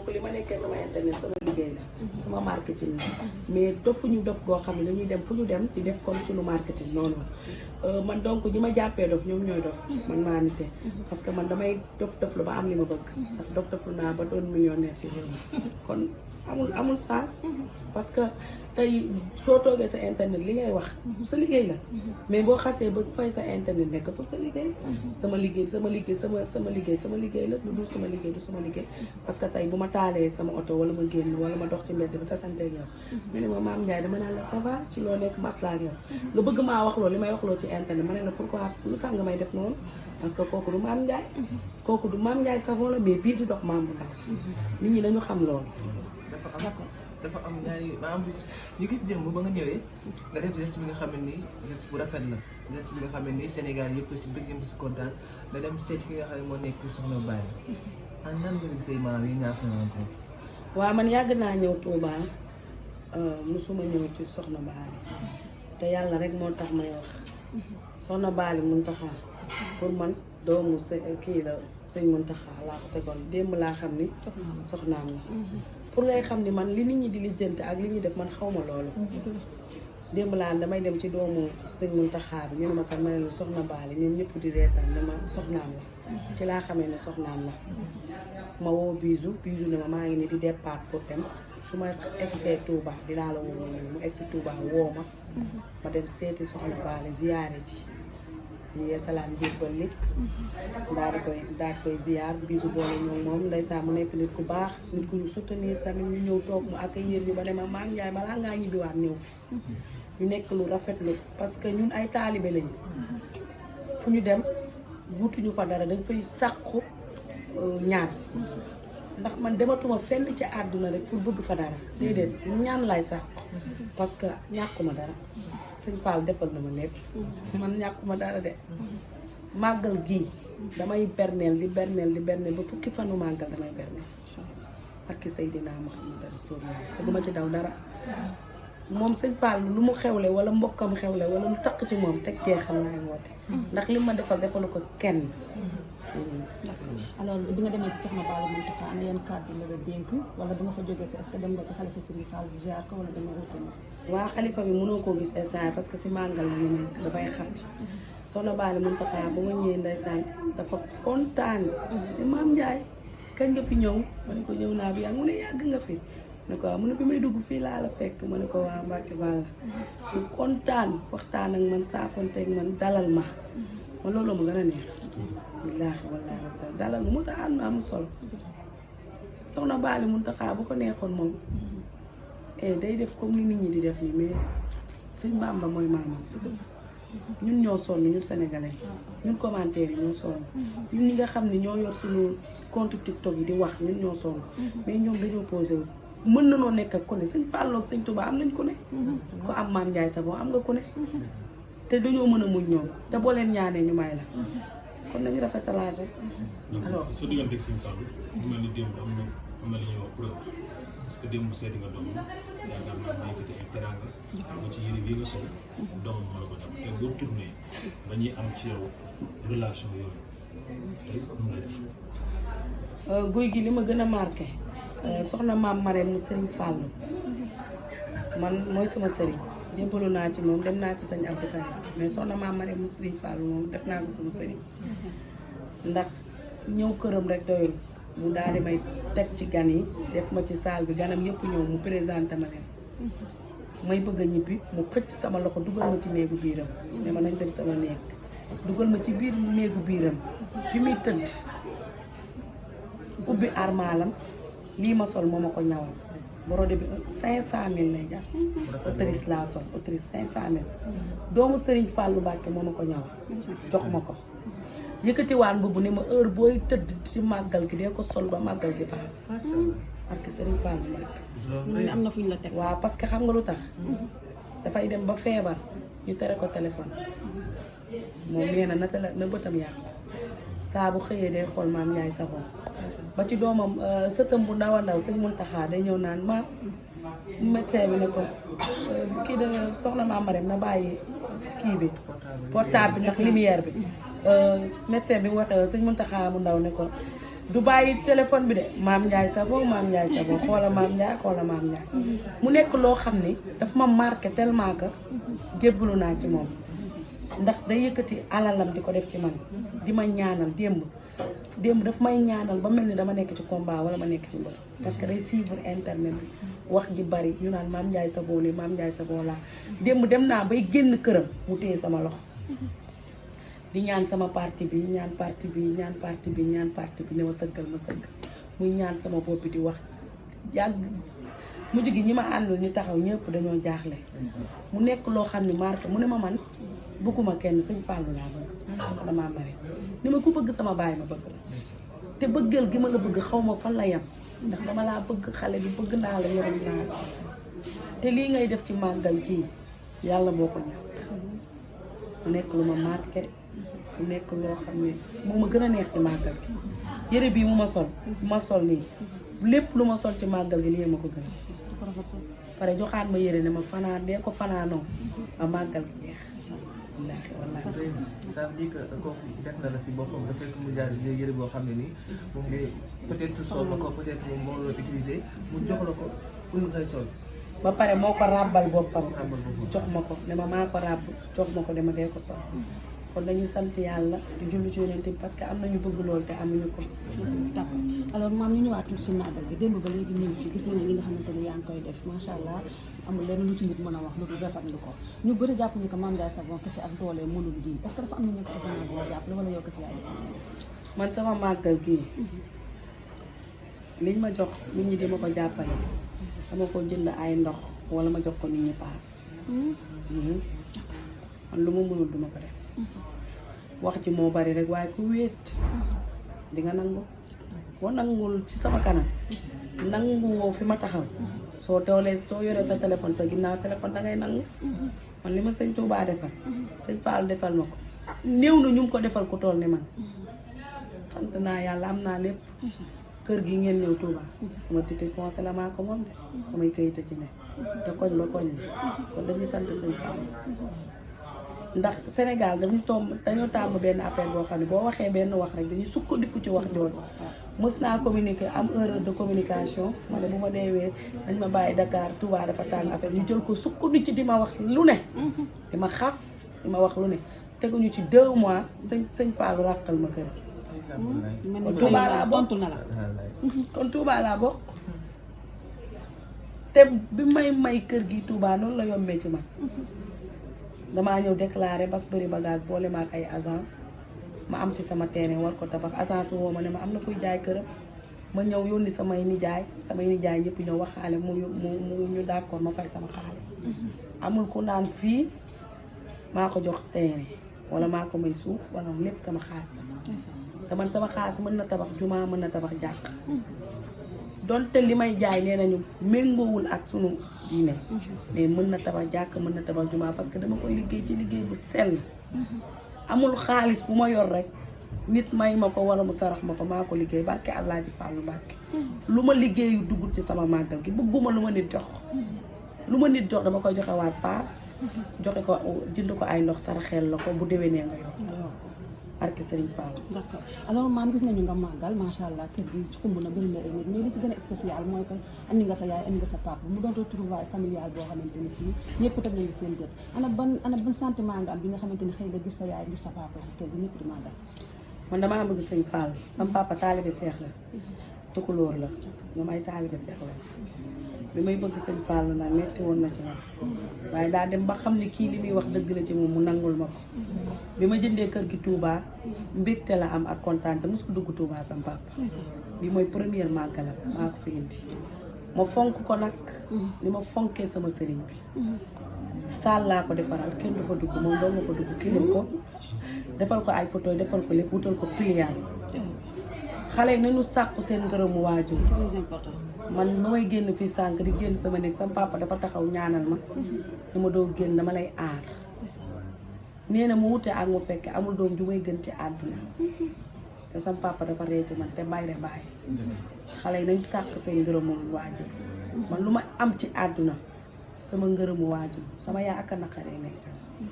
donc li ma nekkee sama internet sama liggéey la sama marketing la mais dofuñu dof goo xam ne dañuy dem fu ñu dem di def comme suñu marketing non non man donc ñi ma jàppee dof ñoom ñooy dof man maa nite parce que man damay dof lu ba am li ma bëgg ndax dof lu naa ba doon millionnaire si réew mi kon amul sens parce que tey soo toogee sa internet li ngay wax sa liggéey la mais boo xasee ba fay sa internet nekkatul sa liggéey sama liggéey sama liggéey sama liggéey la lu dul sama liggéey du sama liggéey parce que tey bu ma taalee sama oto wala ma génn wala ma dox ci mbedd bi tasanteeg yow ma ne ma Mame Ndiaye dama naan la ça va ci loo nekk maslaa ak yow nga bëgg maa wax loolu li may wax loolu ci internet ma ne la pourquoi lu tax nga may def noonu parce que kooku du Mame Ndiaye kooku du Mame Ndiaye savon la mais bii di dox maam bu ndaw nit ñi dañu xam loolu dafa am ñaari ma am bis ñu gis démb ba nga ñëwee nga def geste bi nga xam ne nii geste bu rafet la geste bi nga xam ne nii Sénégal yëpp si bëgg ngeen si kontaan nga dem seeti ki nga xam ne moo nekk Soxna Bally an nan nga gisee maanaam yi ñaar seen rencontre. waaw man yàgg naa ñëw Touba musuma ñëw ci Soxna Bally te yàlla rek moo tax may wax Soxna Bally Mountakha pour man doomu kii la sëñ Mountakha laa ko tegoon démb laa xam ni soxnaam la pour ngay xam ni man li nit ñi di lijjanti ak li ñuy def man xaw ma loolu démb laa damay dem ci doomu sëñ Mountakha bi ñu ne ma kan ma ne la Soxna Bally ñoom ñëpp di reetaan ne ma soxnaam la ci laa xamee ne soxnaam la ma woo Bijou ne ma maa ngi ni di départ pour dem su ma egsee Touba dinaa la woo mu egsi Touba woo ma dem seeti Soxna Bally ziyaare ji ñu yeesalaan jébbal li daal di koy ziyaar Bijou boole ñoom moom ndeysaan mu nekk nit ku baax nit ku ñu soutenir tamit ñu ñëw toog mu accueillir ñu ba ne ma Mame Ndiaye balaa ngaa ñibbiwaat ñëw fi ñu nekk lu rafetlu parce que ñun ay taalibe lañu fu ñu dem wutuñu fa dara dañ fay sàqu ñaan ndax man dematuma fenn ci àdduna rek pour bëgg fa dara déedéet ñaan lay sàqu parce que ñàkkuma dara sëñ Fall defal na ma lépp man ñàkkuma dara de màggal gii damay berneel di berneel ba fukki fanu màggal damay berneel barki Seydina Muhammad Rasulullah te duma ci daw dara moom sëñ Fall lu mu xewle wala mbokkam xewle wala lu takk ci moom teg jeexal laay woote ndax li ma defalu ko kenn alors bi nga demee ci Soxna Bally Mountakha ana yan kàddu la la dénk wala bi nga fa jógee si est-ce que dem nga ci xalifa Serigne Fall ziar ko wala danga retourné waa xalifa bi mënoo koo gis instant parce que si màggal la ñu nekk dafay xat Soxna Bally Mountakha ba ma ñëwee ndeysaan dafa kontaan ne Mame Ndiaye kañ nga fi ñëw ma ne ko ñëw naa bi yàgg mu ne yàgg nga fi ma ne ko waaw mu ne bi may dugg fii laa la fekk ma ne ko waa Mbacke Balla mu kontaan waxtaan ak man saafonteeg man dalal ma loolu ma gën a neex billaahi wallaahi dalal ma moo tax ànd am solo Soxna Bally Mountakha bu ko neexoon moom day def comme ni nit ñi di def nii mais sëñ Bamba mooy maamam ñun ñoo sonn ñun sénégalais ñun commentaire yi ñoo sonn ñun ñi nga xam ne ñoo yor suñu compte TikTok yi di wax ñun ñoo sonn mais ñoom dañoo posé wu mën na noo nekk ak ku ne sëñ Fallu ak sëñ Touba am nañ ku ne ko am Mame Ndiaye Savon am nga ku ne te dañoo mën a muñ ñoom te boo leen ñaanee ñu may la kon nañu rafetalaat rek. alors sa diggante ak sëñ Fallu mu mel ni démb am na li ñuy wax preuve parce que démb seeti nga doomam yaakaar naa ne yëkkati ay teranga ba ci yére bii nga sol doomam moo la ko tam te boo tourné ba ñuy am ci yow relation yooyu tey nu lay def. guy gi li ma gën a marqué soxna maam Marème mu Serigne Fallou man mooy sama sëriñ jébbalu naa ci moom dem naa ci sëñ Abdou Karim mais soxna maam Marème mu Serigne Fallou moom def naa ko sama sëriñ ndax ñëw këram rek doyul mu daal di may teg ci gan yi def ma ci salle bi ganam yëpp ñëw mu présenté ma leen may bëgg a ñibbi mu xëcc sama loxo dugal ma ci néegu biiram ne ma nañ dem sama néeg dugal ma ci biir néegu biiram fi muy tëdd ubbi armaalam lii ma sol moo ma ko ñawal borode bi 500.000 lay jar autrice laa sol autrice 500.000 doomu Serigne Fallou Mbacke moo ma ko ñawal jox ma ko yëkkatiwaan boobu ne ma heure booy tëdd ci màggal gi dee ko sol ba màggal gi paase parce que Serigne Fallou Mbacke am na fu ñu la teg waaw parce que xam nga lu tax dafay dem ba feebar ñu tere ko téléphone moom nee na na bëtam yàqu saa bu xëyee day xool Mame Ndiaye Savon ba ci doomam sëtam bu ndaw a ndaw sëñ Mountakha day ñëw naan ma médecin bi ne ko kii de soxna Mame Marème na bàyyi kii bi portable bi ndax lumière bi médecin bi mu waxee sëñ Mountakha mu ndaw ne ko du bàyyi téléphone bi de Mame Ndiaye Savon Mame Ndiaye Savon xoola Mame Ndiaye xoola Mame Ndiaye mu nekk loo xam ni daf ma marqué tellement que jébbalu naa ci moom ndax day yëkkati alalam di ko def ci man di ma ñaanal démb daf may ñaanal ba mel ni dama nekk ci combat wala ma nekk ci mbër parce que day suivre internet bi wax ji bari ñu naan Mame Ndiaye Savon li Mame Ndiaye Savon laa démb dem naa bay génn këram mu téye sama loxo di ñaan sama parti bi ñaan parti bi ñaan parti bi ñaan parti bi ne ma sëggal ma sëgg muy ñaan sama bopp di wax yàgg mujj gi ñi ma àndal ñu taxaw ñëpp dañoo jaaxle mu nekk loo xam ne marqué mu ne ma man bëgguma kenn sëñ Fallou laa bëgg soxna Mame Marie ni ma ku bëgg sama baay ma bëgg la te bëggal gi ma la bëgg xaw ma fan la yem ndax dama laa bëgg xale bi bëgg naa la yërëm naa la te lii ngay def ci màggal gii yàlla boo ko ñàkk mu nekk lu ma marqué mu nekk loo xam ne moo ma gën a neex ci màggal gi yëre bii mu ma sol nii lépp lu ma sol ci màggal gi lii ma ko gën pare joxaat ma yëre ne ma fanaan dee ko fanaanoo ba màggal gi jeex wallaahi wallaahi ça veut dire que kooku def na la si boppam dafa fekk mu jaar yëre boo xam ne nii moom ngay peut-être sol na ko peut-être moom moo la utiliser mu jox la ko pour nga koy sol ba pare moo ko ràbbal boppam ràbbal boppam jox ma ko ne ma maa ko ràbb jox ma ko dama dee ko sol kon dañuy sant yàlla di jullu ci yonent bi parce que am nañu bëgg loolu te amuñu ko. d'accord alors maam ñu ñëwaatul ci màggal gi démb ba léegi ñu ngi fi gis nañu li nga xamante ne yaa ngi koy def macha allah amul lenn lu ci nit mën a wax lu dul rafetlu ko ñu bëri jàpp ni que Mame Ndiaye Savon kese ak doole mënul di est-ce que dafa am na nekk sa gannaaw boo jàppale wala yow kese yaay def. man sama màggal gii liñ ma jox nit ñi di ma ko jàppale dama ko jënd ay ndox wala ma jox ko nit ñi paas. man lu ma mënul duma ko def. wax ji moo bari rek waaye ku wéet di nga nangu boo nangul ci sama kanam nangu woo fi ma taxaw soo yoree sa téléphone sa ginnaaw téléphone dangay nangu man li ma sëñ Touba defal sëñ Fall defal ma ko néew na ñu ngi ko defal ku toll ni man sant naa yàlla am naa lépp kër gi ngeen ñëw Touba sama titre foncier la maa ko moom de samay këyit a ci ne te koñ ba koñ la kon dañuy sant sëñ Fall ndax Sénégal dañoo tàmm benn affaire boo xam ne boo waxee benn wax rek dañuy sukkandiku ci wax jooju mës naa communiquer am erreur de communication ma ne bu ma deewee dañ ma bàyyi Dakar Touba dafa tàng affaire ñu jël ko sukkandiku ci di ma wax lu ne di ma xas di ma wax lu ne teguñu ci 2 mois sëñ Fallou ràqal ma kër kon Touba laa bokk kon Touba laa bokk te bi may kër gi Touba noonu la yombee ci man damaa ñëw déclaré bas bëri bagage boole ma ak ay agence ma am fi sama terrain war ko tabax agence bi woo ma ne ma am na kuy jaay këram ma ñëw yónni samay nijaay ñëpp ñëw waxaale mu ñu d'accord ma fay sama xaalis amul ku naan fii maa ko jox terrain wala maa ko may suuf wala lépp sama xaalis la te man sama xaalis mën na tabax jumaa mën na tabax jàkk donte li may jaay nee nañu méngoowul ak sunu diine mais mën na tabax jàkk mën na tabax jumaa parce que dama koy liggéey ci liggéey bu sell amul xaalis bu ma yor rek nit may ma ko wala mu sarax ma ko maa ko liggéey barke Alaaji Fàllu Mbàkke lu ma liggéeyu dugg ci sama màggal gi bëgguma lu ma nit jox dama koy joxe waat paas joxe ko jënd ko ay ndox saraxeel la ko bu déwénee nga yor barke Serigne Fall. d'accord alors maam gis nañu nga màggal macha allah kër gi xumb na bëri na ay nit mais li ci gën a spécial mooy que andi nga sa yaay andi nga sa papa mu doon retrouvaille familiale boo xamante ni si ñëpp teg nañu seen gët ana ban sentiment nga am bi nga xamante ni xëy nga gis sa yaay gis sa papa ci kër gi ñëpp di màggal. man damaa bëgg sëñ Fall sama papa taalibe seex la tukulóor la ñoom ay taalibe seex la bi may bëgg sëñ Fall nag metti woon na ci man waaye daa dem ba xam ne kii li muy wax dëgg la ci moom mu nangul ma ko bi ma jëndee kër gi Touba mbégte la am ak kontaan te mosul dugg Touba sama papa bi mooy première màggalam maa ko fi indi ma fonk ko nag ni ma fonkee sama sëriñ bi saal laa ko defaral kenn du fa dugg moom doo nga fa dugg kilim ko defal ko ay photo defal ko lépp wutal ko pliant xale yi nañu sàkku seen ngërëmu waajur man ba may génn fii sànq di génn sama néeg sama papa dafa taxaw ñaanal ma ne ma doo génn dama lay aar nee na mu wute ak mu fekke amul doom ju may gën ci àdduna te sama papa dafa ree ci man te bayre bàyyi xale yi nañu sàkk seen ngërëmu waajur man lu ma am ci àdduna sama ngërëmu waajur sama yaa ak a naqaree nekk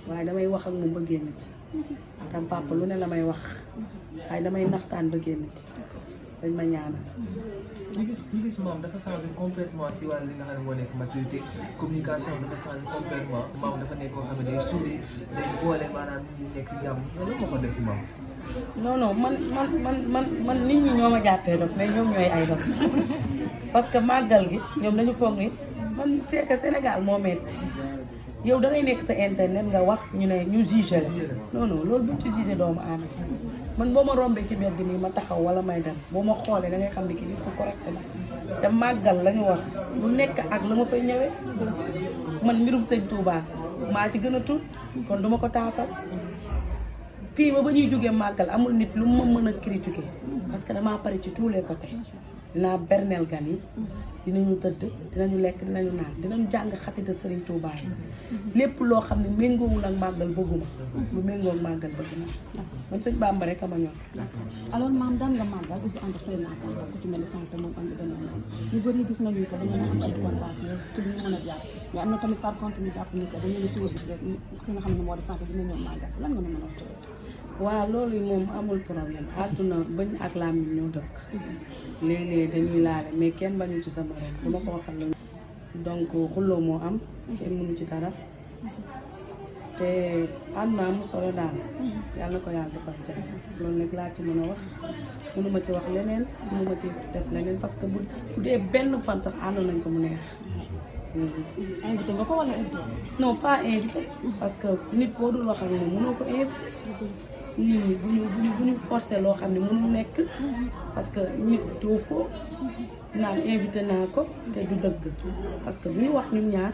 waaye damay wax ak moom ba génn ci tam papa lu ne la may wax waaye damay naxtaan ba génn ci dañ ma ñaanal. ñu gis maam dafa changé complètement si wàllu li nga xam ne moo nekk maturité communication dafa changé complètement maam dafa nekk koo xam ne day suuri day boole maanaam nit ñi nekk si jàmm loolu moo ko def si maam. non non man nit ñi ñoo ma jàppee dof mais ñoom ñooy ay dof parce que màggal gi ñoom dañu foog ni man c'est que Sénégal moo metti yow da ngay nekk sa internet nga wax ñu ne ñu jugé la non non loolu buñ ci jugé doomu aadama man boo ma rombee ci mbedd mi ma taxaw wala may dem boo ma xoolee da ngay xam ne ki nit ku correct la te màggal la ñu wax lu nekk ak la ma fay ñëwee man mbirum sëñ Touba maa ci gën a tuut kon duma ko taafal fii ba ñuy jógee màggal amul nit lu ma mën a critiquer parce que damaa pare ci tous les côtés dinaa berneel gan yi dinañu tëdd dinañu lekk dinañu naan dinañu jàng xasida Serigne Touba yi lépp loo xam ne méngoowul ak màggal bëgguma lu méngoo ak màggal bëgg na man sëñ Bamba rek a ma ñor. alors maam daan nga màggal di ànd ak say naataango ku ci mel ni sant moom am na ñu bëri gis nañu ko dañu am ay contention te duñu mën a jàpp mais am na tamit par contre ñu jàpp ni que dañu ne suba bis rek ki nga xam ne moo di sant dina ñëw màggal lan nga mën a wax. waaw loolu moom amul problème àdduna bañ ak làmmiñ ñoo dëkk léeg-léeg dañuy laale mais kenn bañu ci sama ren dama ko waxal la donc xulloo moo am kenn mënu ci dara te àdduna am solo daal yàlla na ko yàlla defal jàmm loolu nag laa ci mën a wax mënuma ci wax leneen mënuma ci def leneen parce que bu dee benn fan sax ànd nañ ko mu neex. invité nga ko wala invité. non pas invité parce que nit boo dul wax ak moom mënoo ko invité. lii bu ñu forcé loo xam ne mënul nekk parce que nit doo foo naan invité naa ko te du dëgg parce que du ñu wax ñun ñaar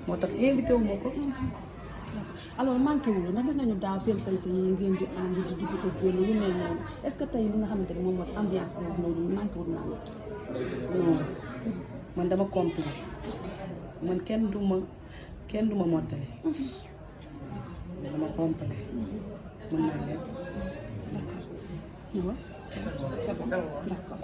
moo tax invité wu ma ko. alors manqué wu ndax gis nañu daaw seen sañse yi ngeen di ànd di dugg ko génn yu mel noonu est-ce que tey li nga xamante ne moom moo ambiance boobu noonu manqué wu naa non man dama complet man kenn du ma mottali dama complet mën naa leen. d'accord.